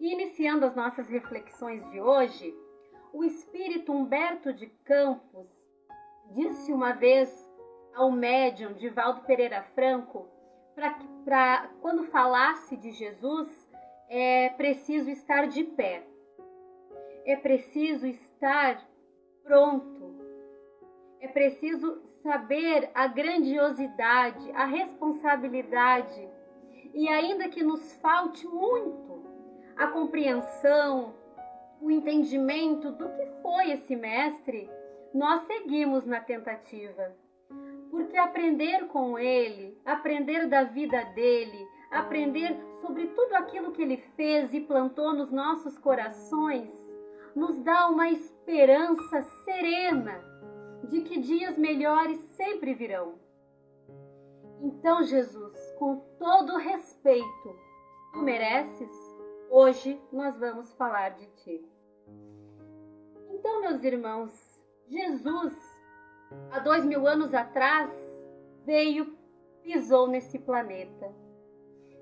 E iniciando as nossas reflexões de hoje, o espírito Humberto de Campos disse uma vez ao médium Divaldo Pereira Franco para quando falasse de Jesus, é preciso estar de pé, é preciso estar pronto, é preciso saber a grandiosidade, a responsabilidade, e ainda que nos falte muito a compreensão, o entendimento do que foi esse mestre, nós seguimos na tentativa. Porque aprender com ele, aprender da vida dele, aprender sobre tudo aquilo que ele fez e plantou nos nossos corações, nos dá uma esperança serena de que dias melhores sempre virão. Então, Jesus, com todo respeito, tu mereces? Hoje nós vamos falar de ti. Então, meus irmãos, Jesus, há 2000 anos atrás, pisou nesse planeta,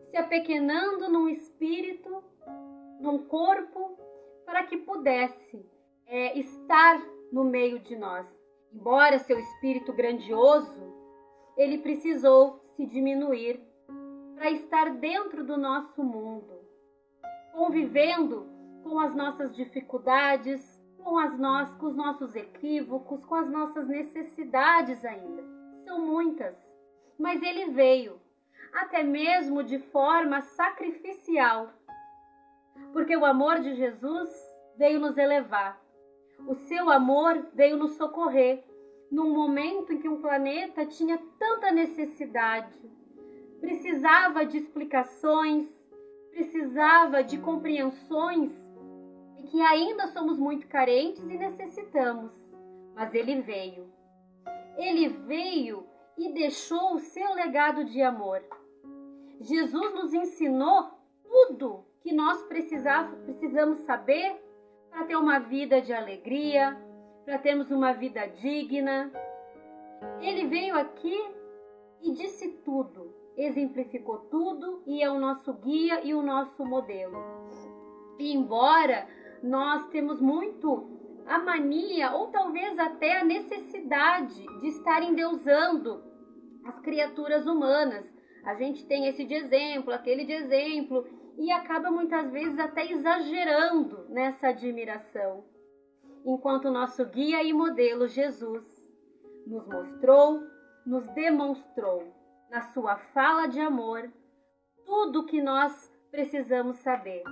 se apequenando num espírito, num corpo, para que pudesse estar no meio de nós. Embora seu espírito grandioso, ele precisou se diminuir para estar dentro do nosso mundo, convivendo com as nossas dificuldades, com os nossos equívocos, com as nossas necessidades ainda. São muitas, mas ele veio, até mesmo de forma sacrificial, porque o amor de Jesus veio nos elevar. O seu amor veio nos socorrer num momento em que um planeta tinha tanta necessidade, precisava de explicações, precisava de compreensões, e que ainda somos muito carentes e necessitamos. Mas ele veio. Ele veio e deixou o seu legado de amor. Jesus nos ensinou tudo que nós precisamos saber para ter uma vida de alegria, para termos uma vida digna. Ele veio aqui e disse tudo, exemplificou tudo e é o nosso guia e o nosso modelo. E embora nós temos muito a mania ou talvez até a necessidade de estar endeusando as criaturas humanas, a gente tem esse de exemplo, aquele de exemplo, e acaba muitas vezes até exagerando nessa admiração. Enquanto o nosso guia e modelo Jesus nos mostrou, nos demonstrou na sua fala de amor tudo o que nós precisamos saber.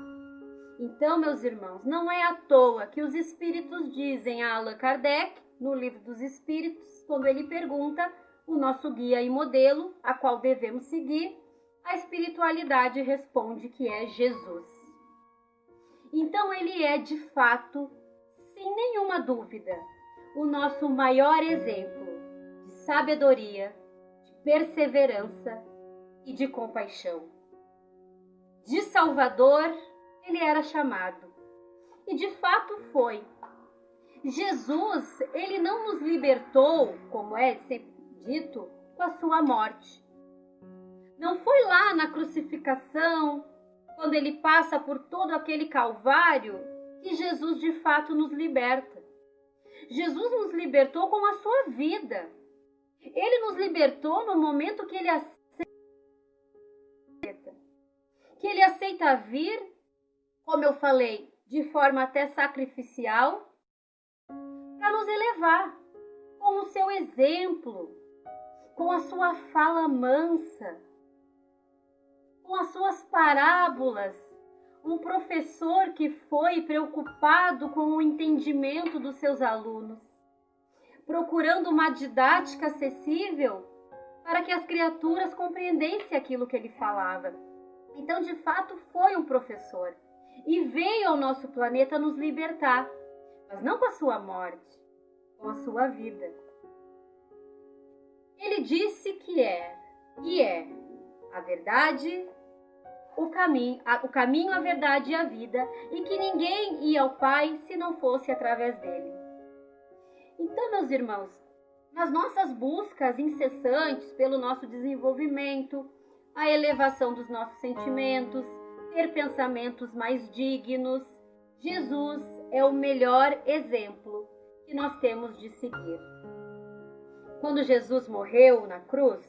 Então, meus irmãos, não é à toa que os espíritos dizem a Allan Kardec, no Livro dos Espíritos, quando ele pergunta o nosso guia e modelo, a qual devemos seguir, a espiritualidade responde que é Jesus. Então ele é de fato, sem nenhuma dúvida, o nosso maior exemplo de sabedoria, de perseverança e de compaixão. De Salvador, ele era chamado. E de fato foi. Jesus, ele não nos libertou, como é sempre dito, com a sua morte. Não foi lá na crucificação, quando ele passa por todo aquele calvário, que Jesus de fato nos liberta. Jesus nos libertou com a sua vida. Ele nos libertou no momento que ele aceita vir, como eu falei, de forma até sacrificial, para nos elevar com o seu exemplo, com a sua fala mansa, com as suas parábolas, um professor que foi preocupado com o entendimento dos seus alunos, procurando uma didática acessível para que as criaturas compreendessem aquilo que ele falava. Então, de fato, foi um professor e veio ao nosso planeta nos libertar, mas não com a sua morte, com a sua vida. Ele disse que é a verdade, o caminho, a verdade e a vida, e que ninguém ia ao Pai se não fosse através dele. Então, meus irmãos, nas nossas buscas incessantes pelo nosso desenvolvimento, a elevação dos nossos sentimentos, ter pensamentos mais dignos. Jesus é o melhor exemplo que nós temos de seguir. Quando Jesus morreu na cruz,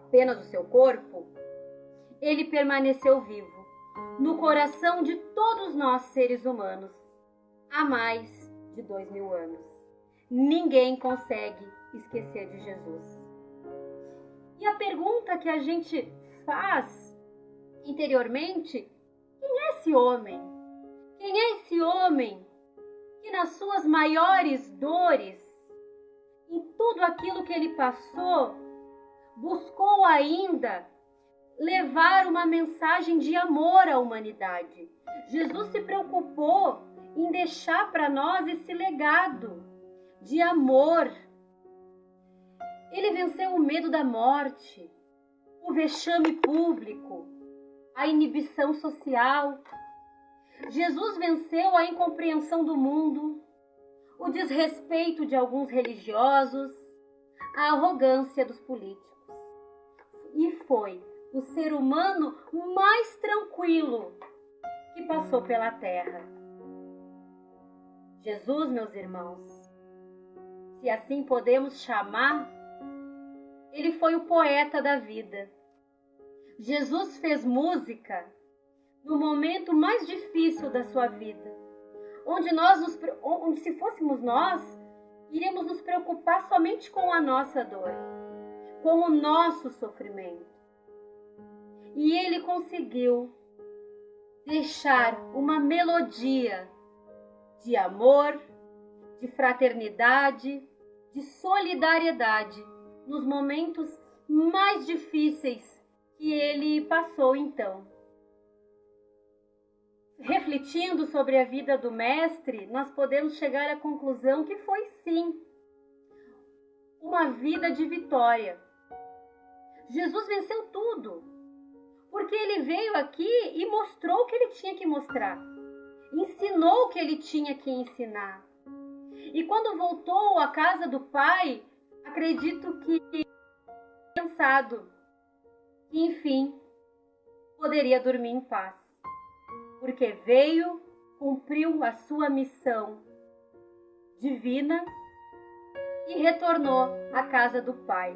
apenas o seu corpo, ele permaneceu vivo no coração de todos nós seres humanos há mais de 2000 anos. Ninguém consegue esquecer de Jesus. E a pergunta que a gente faz interiormente: quem é esse homem? Quem é esse homem que nas suas maiores dores, em tudo aquilo que ele passou, buscou ainda levar uma mensagem de amor à humanidade? Jesus se preocupou em deixar para nós esse legado de amor. Ele venceu o medo da morte, o vexame público, a inibição social. Jesus venceu a incompreensão do mundo, o desrespeito de alguns religiosos, a arrogância dos políticos. E foi o ser humano mais tranquilo que passou pela terra. Jesus, meus irmãos, se assim podemos chamar, ele foi o poeta da vida. Jesus fez música no momento mais difícil da sua vida, onde se fôssemos nós, iríamos nos preocupar somente com a nossa dor, com o nosso sofrimento. E ele conseguiu deixar uma melodia de amor, de fraternidade, de solidariedade nos momentos mais difíceis que ele passou então. Refletindo sobre a vida do Mestre, nós podemos chegar à conclusão que foi sim uma vida de vitória. Jesus venceu tudo, porque ele veio aqui e mostrou o que ele tinha que mostrar, ensinou o que ele tinha que ensinar. E quando voltou à casa do Pai, acredito que cansado, que enfim poderia dormir em paz, porque veio, cumpriu a sua missão divina e retornou à casa do Pai,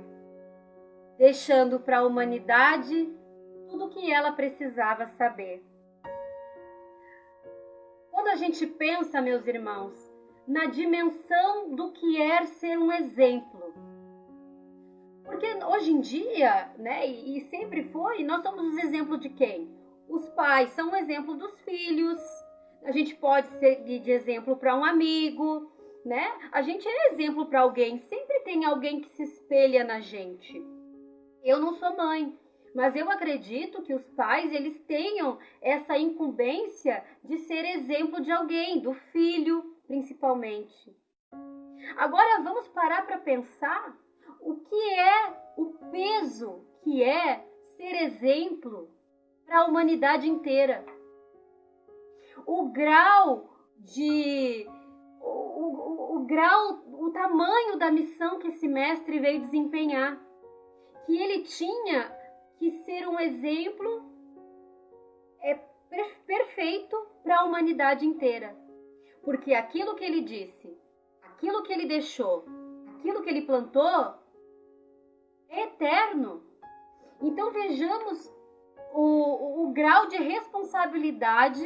deixando para a humanidade tudo o que ela precisava saber. Quando a gente pensa, meus irmãos, na dimensão do que é ser um exemplo, porque hoje em dia, né, e sempre foi, nós somos os exemplos de quem? Os pais são um exemplo dos filhos, a gente pode seguir de exemplo para um amigo, né? A gente é exemplo para alguém, sempre tem alguém que se espelha na gente. Eu não sou mãe, mas eu acredito que os pais, eles tenham essa incumbência de ser exemplo de alguém, do filho principalmente. Agora vamos parar para pensar o que é o peso que é ser exemplo para a humanidade inteira. O tamanho da missão que esse mestre veio desempenhar, que ele tinha que ser um exemplo perfeito para a humanidade inteira. Porque aquilo que ele disse, aquilo que ele deixou, aquilo que ele plantou, é eterno. Então vejamos o grau de responsabilidade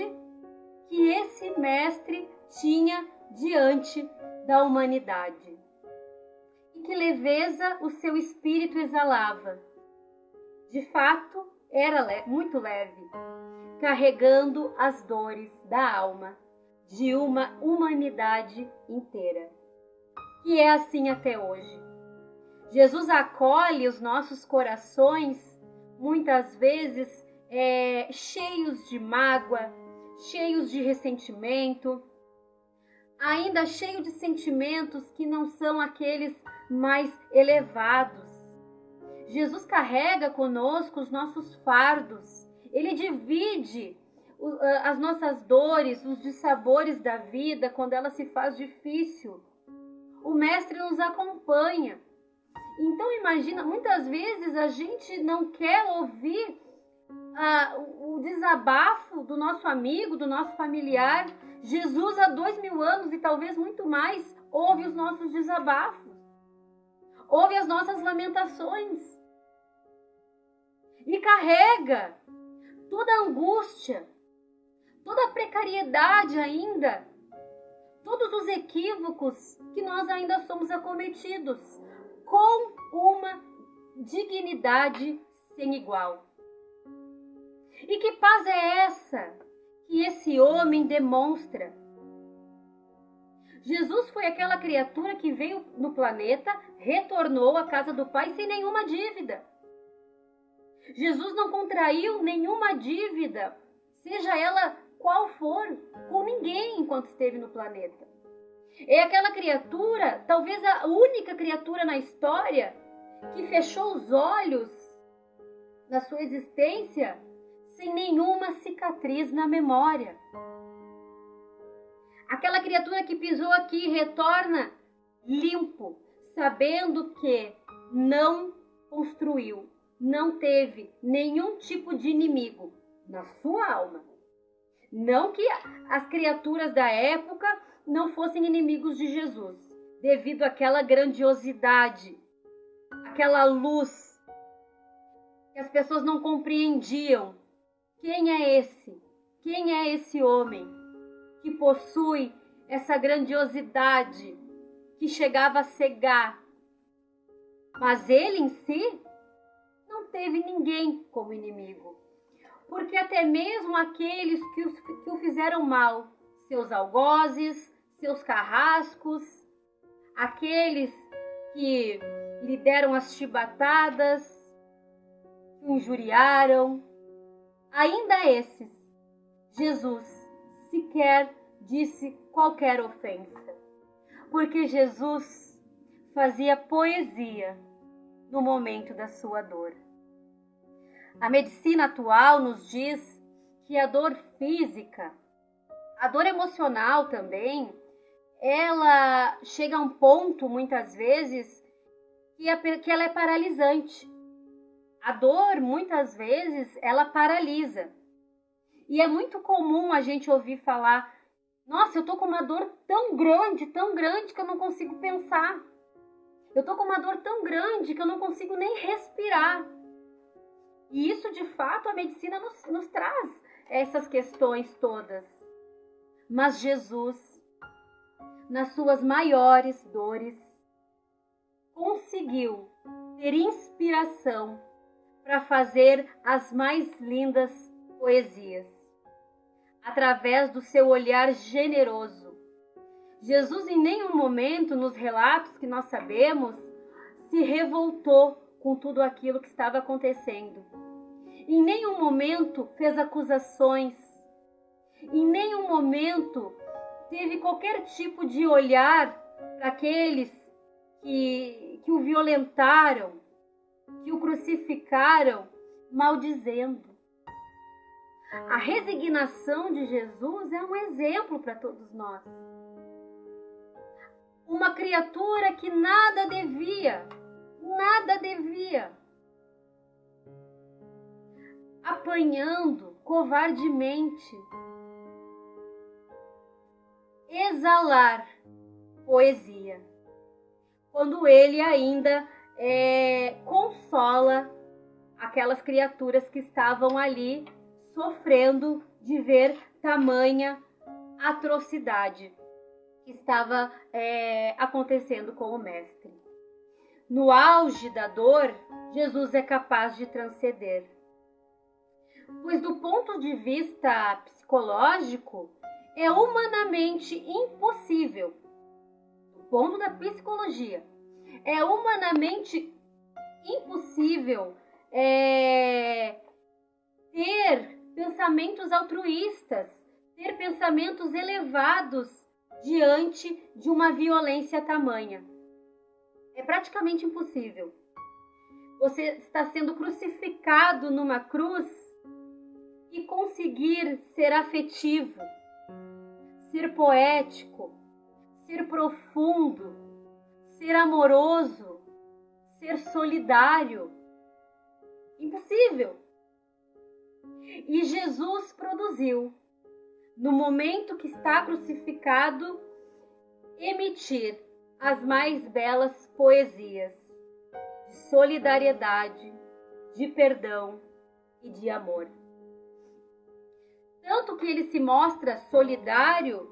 que esse mestre tinha diante da humanidade. E que leveza o seu espírito exalava. De fato, era muito leve, carregando as dores da alma de uma humanidade inteira. E é assim até hoje. Jesus acolhe os nossos corações, muitas vezes cheios de mágoa, cheios de ressentimento, ainda cheio de sentimentos que não são aqueles mais elevados. Jesus carrega conosco os nossos fardos, ele divide as nossas dores, os dissabores da vida quando ela se faz difícil. O Mestre nos acompanha. Então imagina, muitas vezes a gente não quer ouvir o desabafo do nosso amigo, do nosso familiar. Jesus, há 2000 anos e talvez muito mais, ouve os nossos desabafos, ouve as nossas lamentações e carrega toda a angústia, toda a precariedade ainda, todos os equívocos que nós ainda somos acometidos, com uma dignidade sem igual. E que paz é essa que esse homem demonstra? Jesus foi aquela criatura que veio no planeta, retornou à casa do Pai sem nenhuma dívida. Jesus não contraiu nenhuma dívida, seja ela qual for, com ninguém enquanto esteve no planeta. É aquela criatura, talvez a única criatura na história, que fechou os olhos na sua existência sem nenhuma cicatriz na memória. Aquela criatura que pisou aqui e retorna limpo, sabendo que não construiu, não teve nenhum tipo de inimigo na sua alma. Não que as criaturas da época não fossem inimigos de Jesus, devido àquela grandiosidade, aquela luz que as pessoas não compreendiam. Quem é esse? Quem é esse homem que possui essa grandiosidade que chegava a cegar? Mas ele em si não teve ninguém como inimigo, porque até mesmo aqueles que o fizeram mal, seus algozes, seus carrascos, aqueles que lhe deram as chibatadas, que o injuriaram, ainda esses, Jesus sequer disse qualquer ofensa, porque Jesus fazia poesia no momento da sua dor. A medicina atual nos diz que a dor física, a dor emocional também, ela chega a um ponto, muitas vezes, que ela é paralisante. A dor, muitas vezes, ela paralisa. E é muito comum a gente ouvir falar: nossa, eu tô com uma dor tão grande que eu não consigo pensar. Eu tô com uma dor tão grande que eu não consigo nem respirar. E isso, de fato, a medicina nos traz essas questões todas. Mas Jesus, nas suas maiores dores, conseguiu ter inspiração para fazer as mais lindas poesias. Através do seu olhar generoso. Jesus em nenhum momento, nos relatos que nós sabemos, se revoltou com tudo aquilo que estava acontecendo. Em nenhum momento fez acusações. Em nenhum momento teve qualquer tipo de olhar para aqueles que o violentaram, que o crucificaram, maldizendo. A resignação de Jesus é um exemplo para todos nós. Uma criatura que nada devia, apanhando covardemente, exalar poesia, quando ele ainda consola aquelas criaturas que estavam ali sofrendo de ver tamanha atrocidade que estava acontecendo com o Mestre. No auge da dor, Jesus é capaz de transcender. Pois do ponto de vista psicológico, é humanamente impossível. Do ponto da psicologia, é humanamente impossível ter pensamentos altruístas, ter pensamentos elevados diante de uma violência tamanha. É praticamente impossível. Você está sendo crucificado numa cruz e conseguir ser afetivo, ser poético, ser profundo, ser amoroso, ser solidário. Impossível. E Jesus produziu, no momento que está crucificado, emitir as mais belas poesias de solidariedade, de perdão e de amor. Tanto que ele se mostra solidário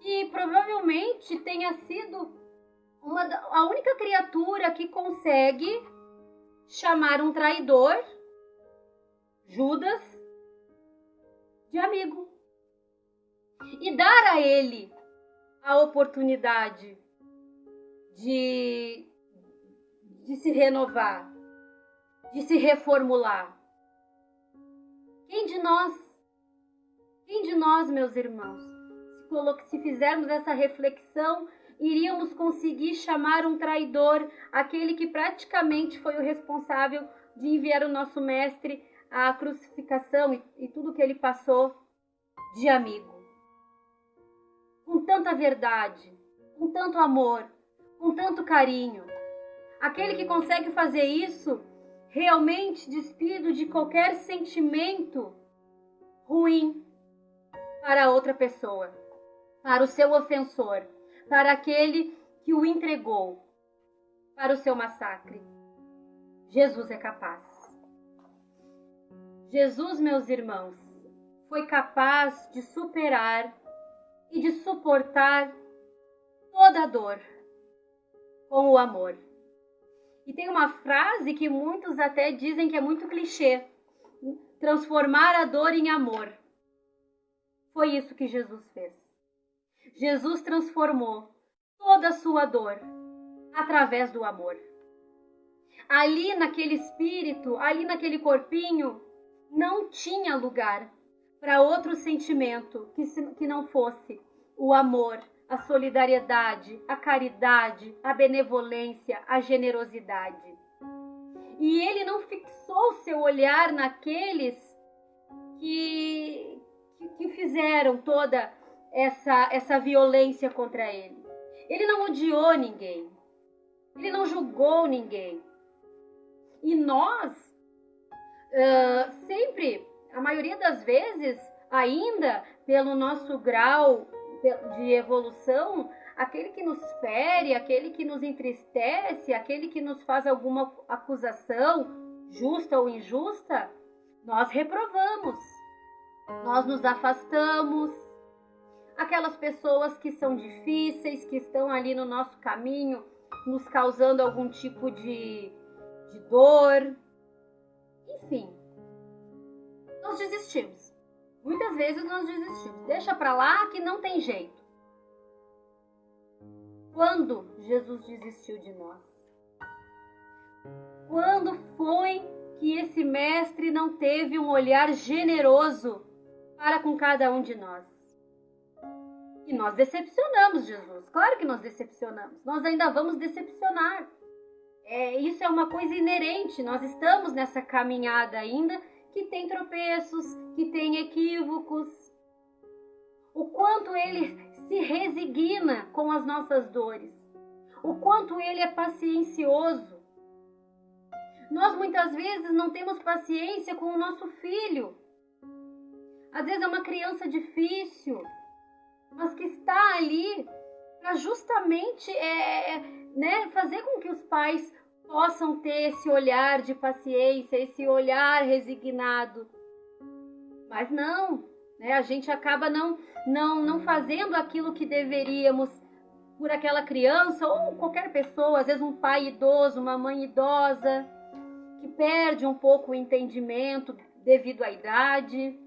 que provavelmente tenha sido a única criatura que consegue chamar um traidor, Judas, de amigo. E dar a ele a oportunidade de se renovar, de se reformular. Quem de nós, meus irmãos, se fizermos essa reflexão, iríamos conseguir chamar um traidor, aquele que praticamente foi o responsável de enviar o nosso mestre à crucificação e tudo que ele passou, de amigo? Com tanta verdade, com tanto amor, com tanto carinho. Aquele que consegue fazer isso realmente despido de qualquer sentimento ruim para outra pessoa, para o seu ofensor, para aquele que o entregou para o seu massacre. Jesus é capaz. Jesus, meus irmãos, foi capaz de superar e de suportar toda a dor com o amor. E tem uma frase que muitos até dizem que é muito clichê: transformar a dor em amor. Foi isso que Jesus fez. Jesus transformou toda a sua dor através do amor. Ali naquele espírito, ali naquele corpinho, não tinha lugar para outro sentimento que não fosse o amor, a solidariedade, a caridade, a benevolência, a generosidade. E ele não fixou seu olhar naqueles que fizeram toda essa violência contra ele. Ele não odiou ninguém. Ele não julgou ninguém. E nós, sempre, a maioria das vezes, ainda pelo nosso grau de evolução, aquele que nos fere, aquele que nos entristece, aquele que nos faz alguma acusação, justa ou injusta, nós reprovamos, nós nos afastamos. Aquelas pessoas que são difíceis, que estão ali no nosso caminho, nos causando algum tipo de dor, enfim, nós desistimos. Muitas vezes nós desistimos. Deixa pra lá que não tem jeito. Quando Jesus desistiu de nós? Quando foi que esse mestre não teve um olhar generoso para com cada um de nós? E nós decepcionamos Jesus. Claro que nós decepcionamos. Nós ainda vamos decepcionar. Isso é uma coisa inerente. Nós estamos nessa caminhada ainda que tem tropeços, que tem equívocos. O quanto ele se resigna com as nossas dores. O quanto ele é paciencioso. Nós muitas vezes não temos paciência com o nosso filho. Às vezes é uma criança difícil, mas que está ali para justamente fazer com que os pais possam ter esse olhar de paciência, esse olhar resignado. Mas não, a gente acaba não fazendo aquilo que deveríamos por aquela criança ou qualquer pessoa, às vezes um pai idoso, uma mãe idosa, que perde um pouco o entendimento devido à idade.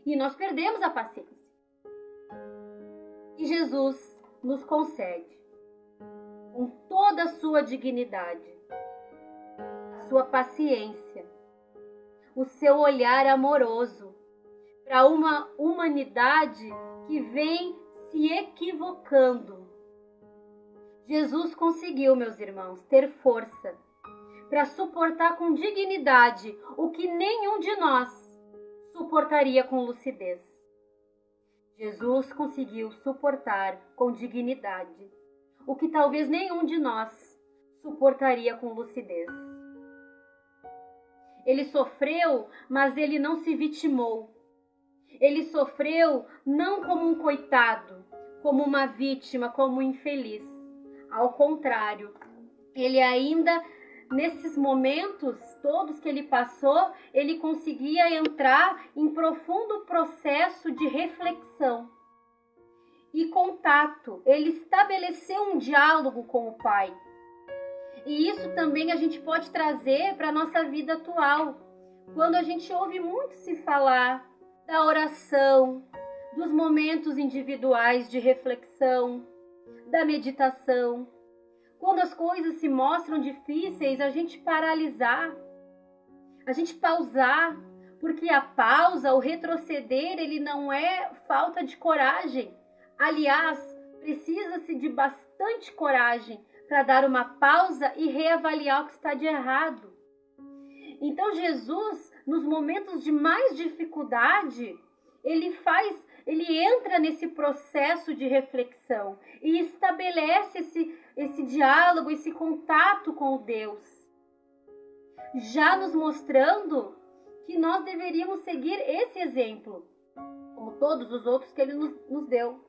E nós perdemos a paciência. E Jesus nos concede, com toda a sua dignidade, a sua paciência, o seu olhar amoroso para uma humanidade que vem se equivocando. Jesus conseguiu, meus irmãos, ter força para suportar com dignidade o que nenhum de nós suportaria com lucidez. Jesus conseguiu suportar com dignidade o que talvez nenhum de nós suportaria com lucidez. Ele sofreu, mas ele não se vitimou. Ele sofreu não como um coitado, como uma vítima, como um infeliz. Ao contrário, ele ainda, nesses momentos todos que ele passou, ele conseguia entrar em profundo processo de reflexão e contato. Ele estabeleceu um diálogo com o Pai. E isso também a gente pode trazer para a nossa vida atual. Quando a gente ouve muito se falar da oração, dos momentos individuais de reflexão, da meditação. Quando as coisas se mostram difíceis, a gente paralisar, a gente pausar, porque a pausa, o retroceder, ele não é falta de coragem. Aliás, precisa-se de bastante coragem para dar uma pausa e reavaliar o que está de errado. Então Jesus, nos momentos de mais dificuldade, ele entra nesse processo de reflexão e estabelece esse diálogo, esse contato com Deus, já nos mostrando que nós deveríamos seguir esse exemplo, como todos os outros que ele nos deu.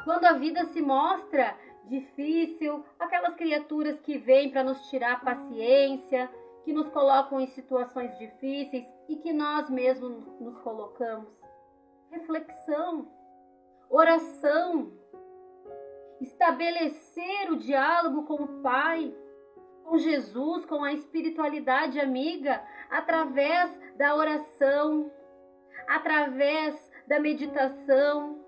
Quando a vida se mostra difícil, aquelas criaturas que vêm para nos tirar a paciência, que nos colocam em situações difíceis e que nós mesmos nos colocamos. Reflexão, oração, estabelecer o diálogo com o Pai, com Jesus, com a espiritualidade amiga, através da oração, através da meditação,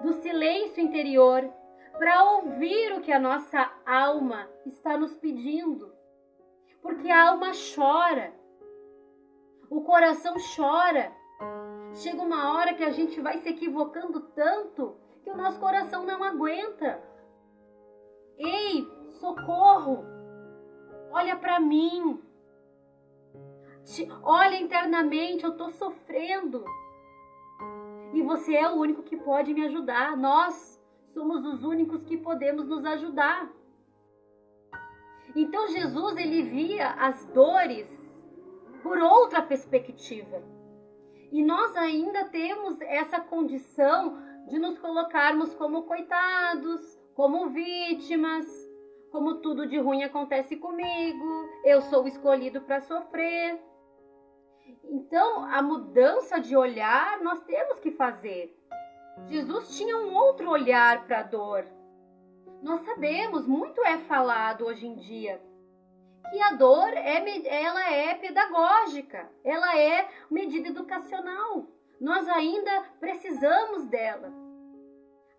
do silêncio interior, para ouvir o que a nossa alma está nos pedindo. Porque a alma chora, o coração chora. Chega uma hora que a gente vai se equivocando tanto que o nosso coração não aguenta. Ei, socorro! Olha para mim. Olha internamente, eu estou sofrendo. E você é o único que pode me ajudar. Nós somos os únicos que podemos nos ajudar. Então Jesus, ele via as dores por outra perspectiva. E nós ainda temos essa condição de nos colocarmos como coitados, como vítimas, como tudo de ruim acontece comigo, eu sou o escolhido para sofrer. Então, a mudança de olhar nós temos que fazer. Jesus tinha um outro olhar para a dor. Nós sabemos, muito é falado hoje em dia, que a dor ela é pedagógica, ela é medida educacional. Nós ainda precisamos dela.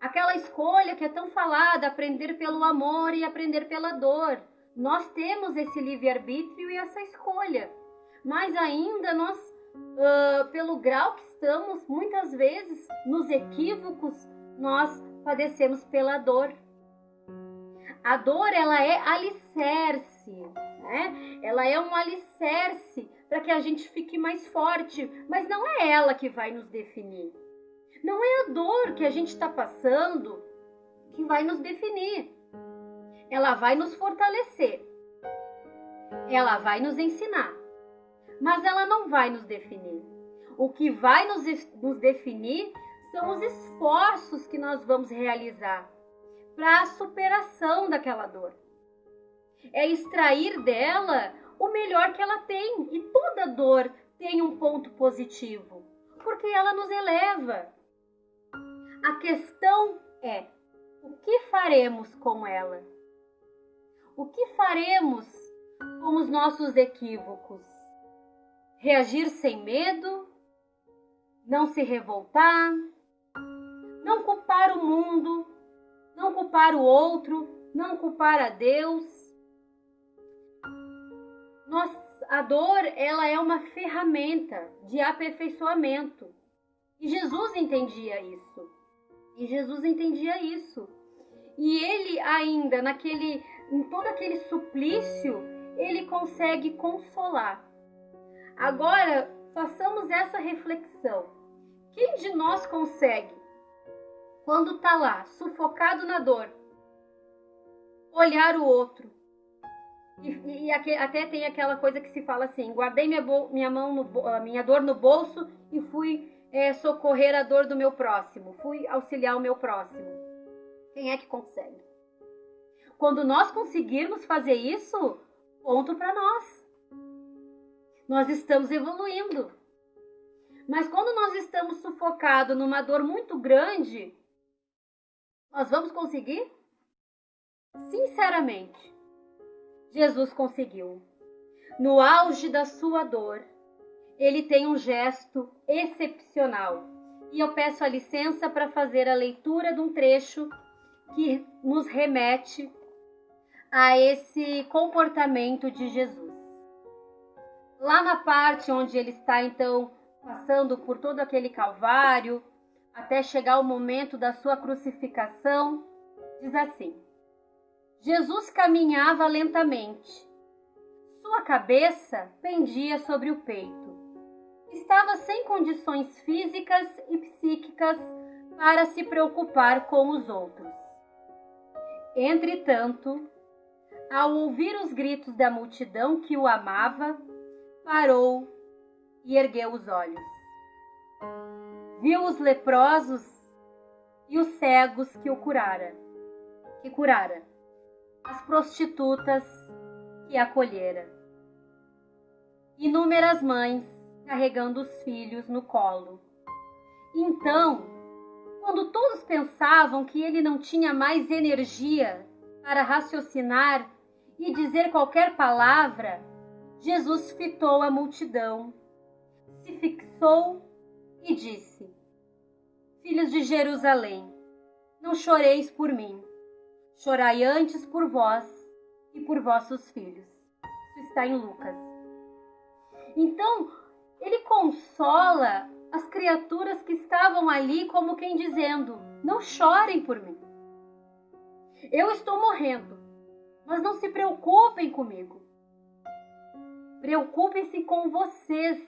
Aquela escolha que é tão falada, aprender pelo amor e aprender pela dor. Nós temos esse livre-arbítrio e essa escolha. Mas ainda nós, pelo grau que estamos, muitas vezes, nos equívocos, nós padecemos pela dor. A dor, ela é alicerce, né? Ela é um alicerce para que a gente fique mais forte, mas não é ela que vai nos definir. Não é a dor que a gente está passando que vai nos definir. Ela vai nos fortalecer. Ela vai nos ensinar. Mas ela não vai nos definir. O que vai nos definir são os esforços que nós vamos realizar para a superação daquela dor. É extrair dela o melhor que ela tem. E toda dor tem um ponto positivo, porque ela nos eleva. A questão é, o que faremos com ela? O que faremos com os nossos equívocos? Reagir sem medo? Não se revoltar? Não culpar o mundo? Não culpar o outro? Não culpar a Deus? A dor, ela é uma ferramenta de aperfeiçoamento. E Jesus entendia isso. E ele ainda, em todo aquele suplício, ele consegue consolar. Agora, façamos essa reflexão. Quem de nós consegue, quando está lá, sufocado na dor, olhar o outro E até tem aquela coisa que se fala assim: guardei minha dor no bolso e fui socorrer a dor do meu próximo, fui auxiliar o meu próximo. Quem é que consegue? Quando nós conseguirmos fazer isso, ponto para nós. Nós estamos evoluindo. Mas quando nós estamos sufocados numa dor muito grande, nós vamos conseguir? Sinceramente, Jesus conseguiu. No auge da sua dor, ele tem um gesto excepcional. E eu peço a licença para fazer a leitura de um trecho que nos remete a esse comportamento de Jesus. Lá na parte onde ele está, então, passando por todo aquele calvário, até chegar o momento da sua crucificação, diz assim: Jesus caminhava lentamente. Sua cabeça pendia sobre o peito. Estava sem condições físicas e psíquicas para se preocupar com os outros. Entretanto, ao ouvir os gritos da multidão que o amava, parou e ergueu os olhos. Viu os leprosos e os cegos que curara, as prostitutas que acolhera, inúmeras mães carregando os filhos no colo. Então, quando todos pensavam que ele não tinha mais energia para raciocinar e dizer qualquer palavra, Jesus fitou a multidão, se fixou e disse: Filhos de Jerusalém, não choreis por mim, chorai antes por vós e por vossos filhos. Isso está em Lucas. Então, ele consola as criaturas que estavam ali, como quem dizendo: não chorem por mim. Eu estou morrendo, mas não se preocupem comigo. Preocupem-se com vocês.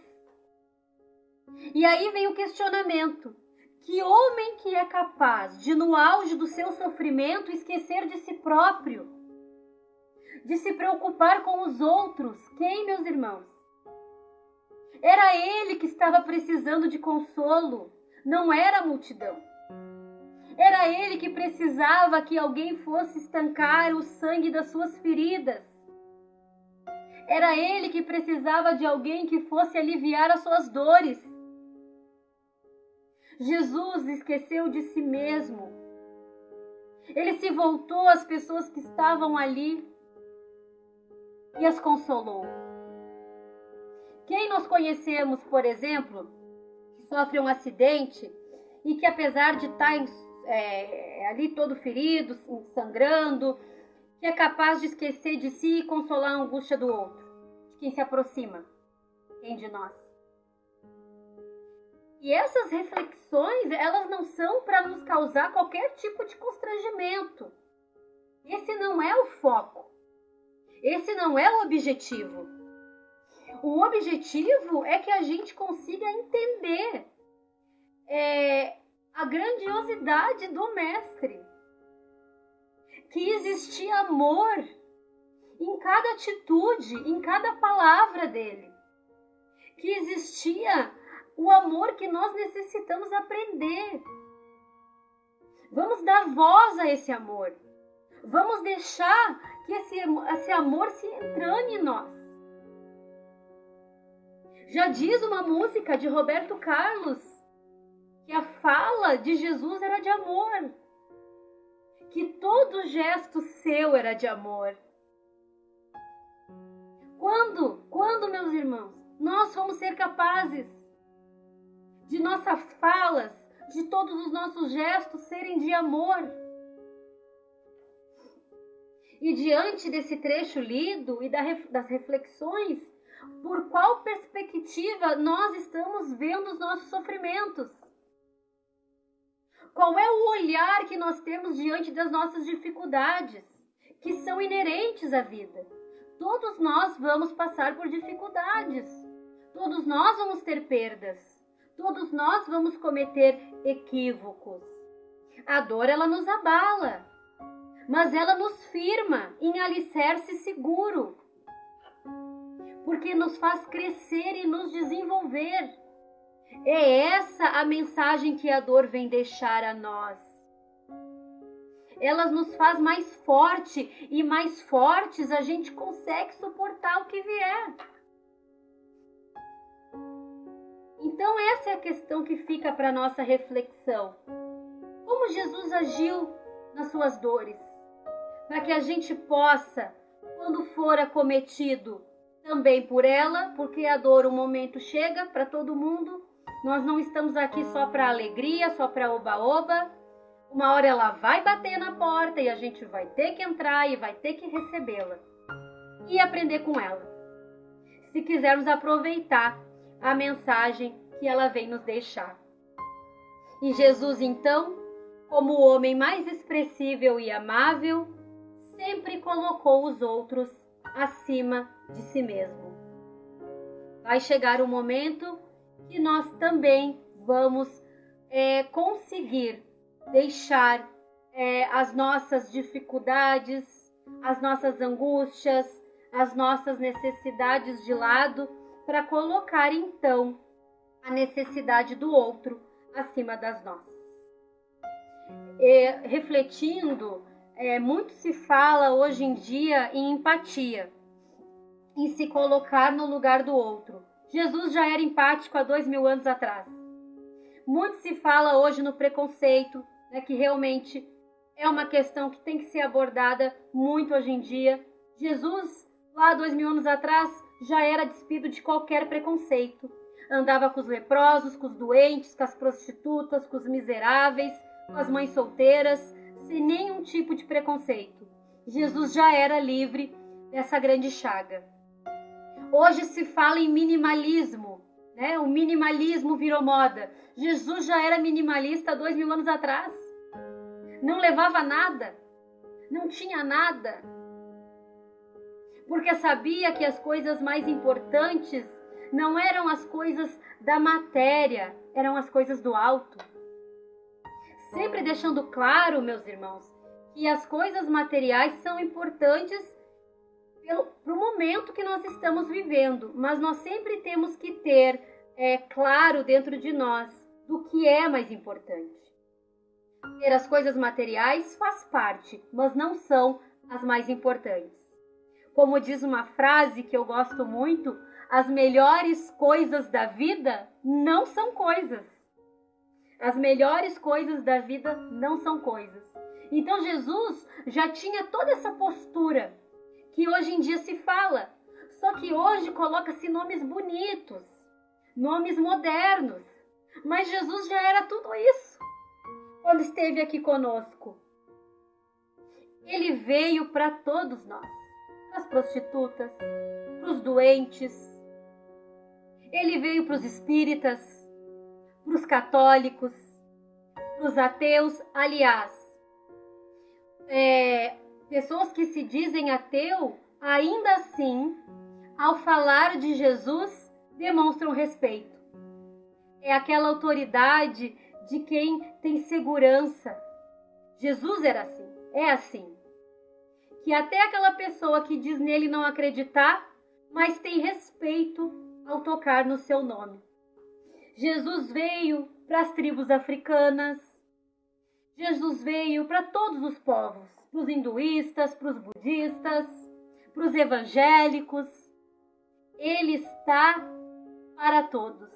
E aí vem o questionamento: que homem que é capaz de, no auge do seu sofrimento, esquecer de si próprio, de se preocupar com os outros? Quem, meus irmãos? Era ele que estava precisando de consolo, não era a multidão. Era ele que precisava que alguém fosse estancar o sangue das suas feridas. Era ele que precisava de alguém que fosse aliviar as suas dores. Jesus esqueceu de si mesmo. Ele se voltou às pessoas que estavam ali e as consolou. Quem nós conhecemos, por exemplo, que sofre um acidente e que, apesar de estar ali todo ferido, sangrando, que é capaz de esquecer de si e consolar a angústia do outro, de quem se aproxima? Quem de nós? E essas reflexões, elas não são para nos causar qualquer tipo de constrangimento. Esse não é o foco. Esse não é o objetivo. O objetivo é que a gente consiga entender a grandiosidade do Mestre. Que existia amor em cada atitude, em cada palavra dele. Que existia o amor que nós necessitamos aprender. Vamos dar voz a esse amor. Vamos deixar que esse amor se entrane em nós. Já diz uma música de Roberto Carlos que a fala de Jesus era de amor. Que todo gesto seu era de amor. Quando, meus irmãos, nós vamos ser capazes de nossas falas, de todos os nossos gestos serem de amor? E diante desse trecho lido e das reflexões, por qual perspectiva nós estamos vendo os nossos sofrimentos? Qual é o olhar que nós temos diante das nossas dificuldades, que são inerentes à vida? Todos nós vamos passar por dificuldades. Todos nós vamos ter perdas. Todos nós vamos cometer equívocos. A dor, ela nos abala. mas ela nos firma em alicerce seguro, porque nos faz crescer e nos desenvolver. É essa a mensagem que a dor vem deixar a nós. Ela nos faz mais forte, e mais fortes a gente consegue suportar o que vier. Então essa é a questão que fica para nossa reflexão. Como Jesus agiu nas suas dores? Para que a gente possa, quando for acometido também por ela, porque a dor, um momento chega para todo mundo. Nós não estamos aqui só para alegria, só para oba-oba. Uma hora ela vai bater na porta e a gente vai ter que entrar e vai ter que recebê-la. E aprender com ela. Se quisermos aproveitar a mensagem que ela vem nos deixar. E Jesus, então, como o homem mais expressível e amável, sempre colocou os outros acima de si mesmo. Vai chegar um momento que nós também vamos conseguir deixar as nossas dificuldades, as nossas angústias, as nossas necessidades de lado, para colocar então a necessidade do outro acima das nossas. Refletindo, muito se fala hoje em dia em empatia, em se colocar no lugar do outro. Jesus já era empático há 2000 anos atrás. Muito se fala hoje no preconceito, que realmente é uma questão que tem que ser abordada muito hoje em dia. Jesus, lá 2000 anos atrás, já era despido de qualquer preconceito. Andava com os leprosos, com os doentes, com as prostitutas, com os miseráveis, com as mães solteiras, sem nenhum tipo de preconceito. Jesus já era livre dessa grande chaga. Hoje se fala em minimalismo, O minimalismo virou moda. Jesus já era minimalista há 2000 anos atrás. Não levava nada, não tinha nada. Porque sabia que as coisas mais importantes não eram as coisas da matéria, eram as coisas do alto. Sempre deixando claro, meus irmãos, que as coisas materiais são importantes para o momento que nós estamos vivendo, mas nós sempre temos que ter claro dentro de nós do que é mais importante. Ter as coisas materiais faz parte, mas não são as mais importantes. Como diz uma frase que eu gosto muito, as melhores coisas da vida não são coisas. As melhores coisas da vida não são coisas. Então Jesus já tinha toda essa postura que hoje em dia se fala. Só que hoje coloca-se nomes bonitos, nomes modernos. Mas Jesus já era tudo isso quando esteve aqui conosco. Ele veio para todos nós, para as prostitutas, para os doentes. Ele veio para os espíritas, para os católicos, para os ateus. Aliás, pessoas que se dizem ateu, ainda assim, ao falar de Jesus, demonstram respeito. É aquela autoridade de quem tem segurança. Jesus era assim, é assim. Que até aquela pessoa que diz nele não acreditar, mas tem respeito ao tocar no seu nome. Jesus veio para as tribos africanas. Jesus veio para todos os povos, para os hinduístas, para os budistas, para os evangélicos. Ele está para todos.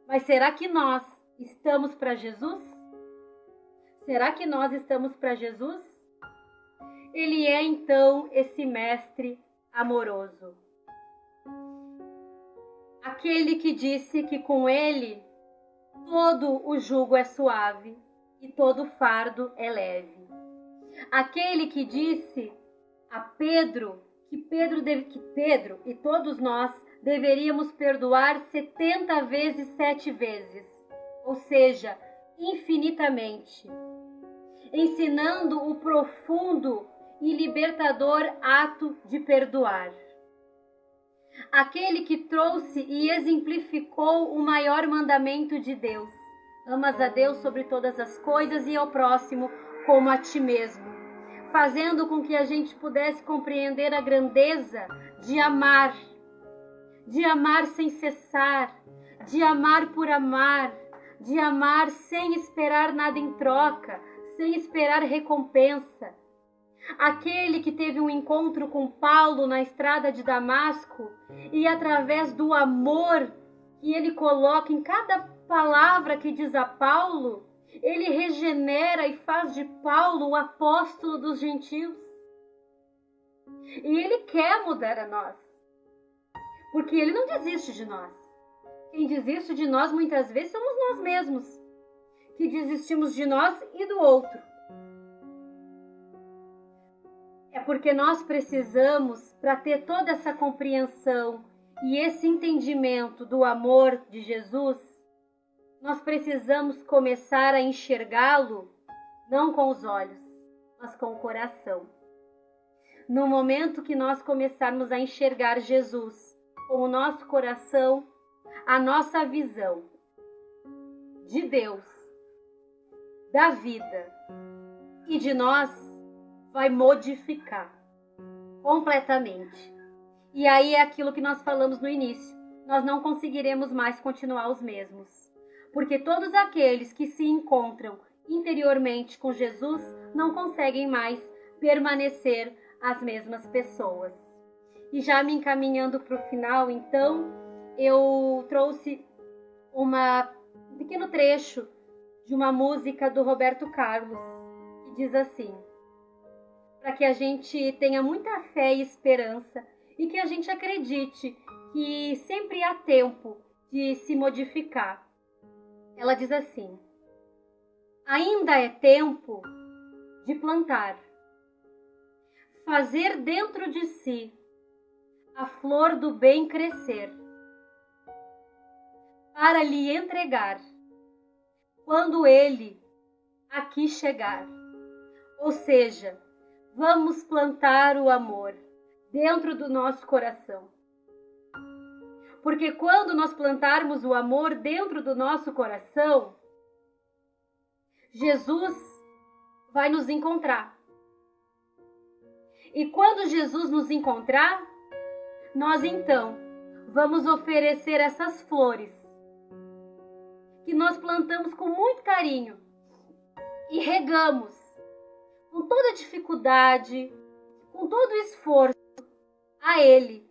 Mas será que nós estamos para Jesus? Será que nós estamos para Jesus? Ele é então esse mestre amoroso. Aquele que disse que com ele todo o jugo é suave e todo fardo é leve. Aquele que disse a Pedro que Pedro e todos nós deveríamos perdoar 70 vezes 7 vezes, ou seja, infinitamente, ensinando o profundo e libertador ato de perdoar. Aquele que trouxe e exemplificou o maior mandamento de Deus: amas a Deus sobre todas as coisas e ao próximo como a ti mesmo. fazendo com que a gente pudesse compreender a grandeza de amar sem cessar, de amar por amar, de amar sem esperar nada em troca, sem esperar recompensa. Aquele que teve um encontro com Paulo na estrada de Damasco e através do amor que ele coloca em cada palavra que diz a Paulo, ele regenera e faz de Paulo o apóstolo dos gentios. E ele quer mudar a nós, porque ele não desiste de nós. Quem desiste de nós muitas vezes somos nós mesmos, que desistimos de nós e do outro. É porque nós precisamos, para ter toda essa compreensão e esse entendimento do amor de Jesus, nós precisamos começar a enxergá-lo não com os olhos, mas com o coração. No momento que nós começarmos a enxergar Jesus com o nosso coração, a nossa visão de Deus, da vida e de nós vai modificar completamente. E aí é aquilo que nós falamos no início. Nós não conseguiremos mais continuar os mesmos. Porque todos aqueles que se encontram interiormente com Jesus não conseguem mais permanecer as mesmas pessoas. E já me encaminhando para o final, então, eu trouxe um pequeno trecho de uma música do Roberto Carlos, que diz assim: para que a gente tenha muita fé e esperança e que a gente acredite que sempre há tempo de se modificar. Ela diz assim: ainda é tempo de plantar, fazer dentro de si a flor do bem crescer, para lhe entregar quando ele aqui chegar. Ou seja, vamos plantar o amor dentro do nosso coração. Porque quando nós plantarmos o amor dentro do nosso coração, Jesus vai nos encontrar. E quando Jesus nos encontrar, nós então vamos oferecer essas flores que nós plantamos com muito carinho e regamos com toda dificuldade, com todo o esforço a Ele,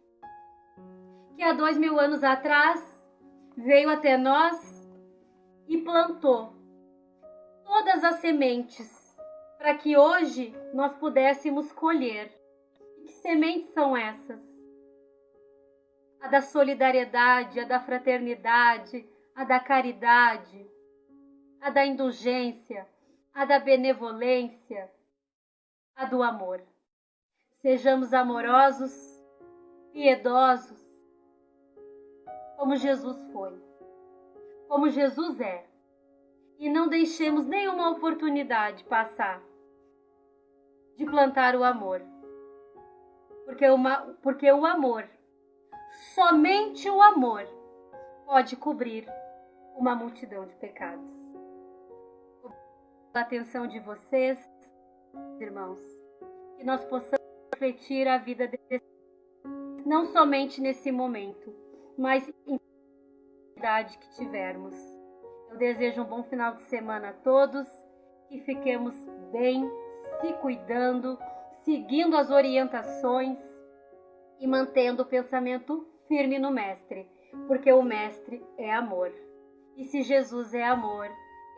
que há 2000 anos atrás veio até nós e plantou todas as sementes para que hoje nós pudéssemos colher. E que sementes são essas? A da solidariedade, a da fraternidade, a da caridade, a da indulgência, a da benevolência, a do amor. Sejamos amorosos, piedosos, como Jesus foi, como Jesus é. E não deixemos nenhuma oportunidade passar de plantar o amor. Porque o amor, somente o amor, pode cobrir uma multidão de pecados. A atenção de vocês, irmãos, que nós possamos refletir a vida desse, não somente nesse momento, mas em cada idade que tivermos. Eu desejo um bom final de semana a todos, que fiquemos bem, se cuidando, seguindo as orientações e mantendo o pensamento firme no Mestre, porque o Mestre é amor. E se Jesus é amor,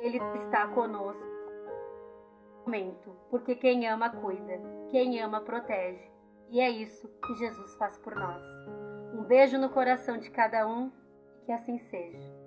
Ele está conosco no momento, porque quem ama cuida, quem ama protege. E é isso que Jesus faz por nós. Um beijo no coração de cada um e que assim seja.